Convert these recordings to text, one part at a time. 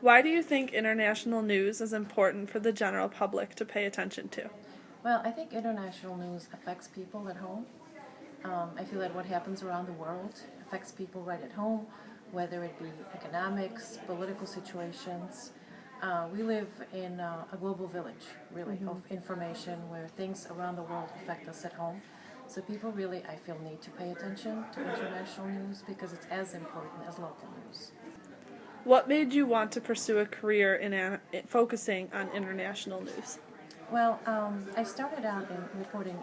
Why do you think international news is important for the general public to pay attention to? Well, I think international news affects people at home. I feel that what happens around the world affects people right at home, whether it be economics, political situations. We live in a global village, really, of information where things around the world affect us at home. So people really, I feel, need to pay attention to international news because it's as important as local news. What made you want to pursue a career in focusing on international news? Well, I started out in reporting,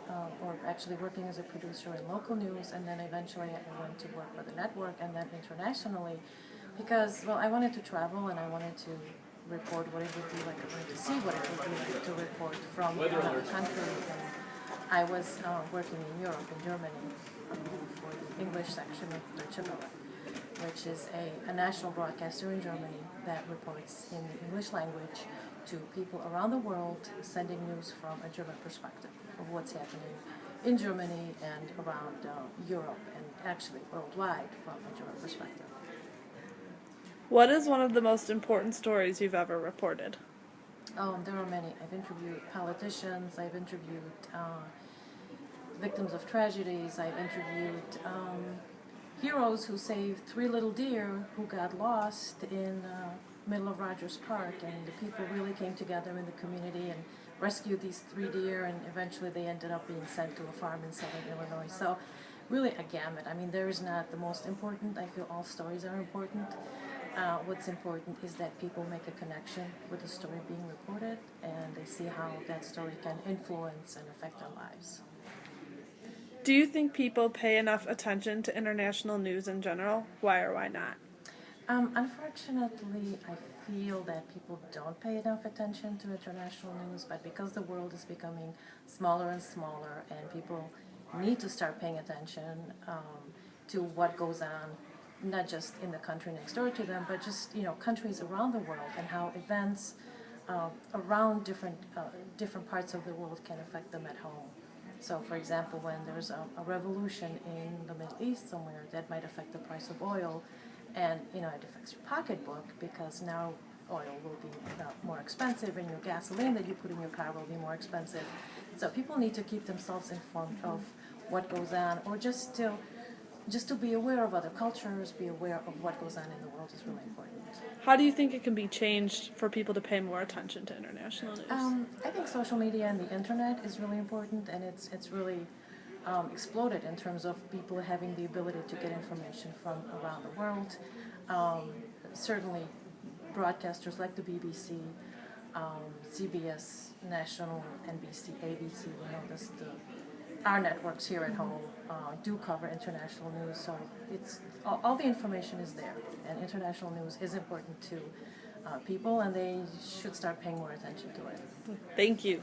or actually working as a producer in local news, and then eventually I went to work for the network and then internationally because, well, I wanted to travel and I wanted to report what it would be like, I wanted to see what it would be like to report from another country. And I was working in Europe, in Germany, for the English section of Deutsche Welle, which is a national broadcaster in Germany that reports in the English language to people around the world, sending news from a German perspective of what's happening in Germany and around Europe and actually worldwide from a German perspective. What is one of the most important stories you've ever reported? There are many. I've interviewed politicians, I've interviewed victims of tragedies, I've interviewed heroes who saved three little deer who got lost in middle of Rogers Park, and the people really came together in the community and rescued these three deer, and eventually they ended up being sent to a farm in southern Illinois. So really a gamut. I mean, there is not the most important. I feel all stories are important. What's important is that people make a connection with the story being reported and they see how that story can influence and affect their lives. Do you think people pay enough attention to international news in general? Why or why not? Unfortunately, I feel that people don't pay enough attention to international news, but because the world is becoming smaller and smaller and people need to start paying attention to what goes on, not just in the country next door to them, but just countries around the world and how events around different parts of the world can affect them at home. So, for example, when there's a revolution in the Middle East somewhere, that might affect the price of oil, and it affects your pocketbook because now oil will be more expensive, and your gasoline that you put in your car will be more expensive. So people need to keep themselves informed of what goes on, or just to be aware of other cultures, be aware of what goes on in the world is really important. How do you think it can be changed for people to pay more attention to international news? I think social media and the internet is really important, and it's really exploded in terms of people having the ability to get information from around the world. Certainly, broadcasters like the BBC, CBS, National, NBC, ABC, our networks here at home do cover international news, so it's all the information is there, and international news is important to people, and they should start paying more attention to it. Thank you.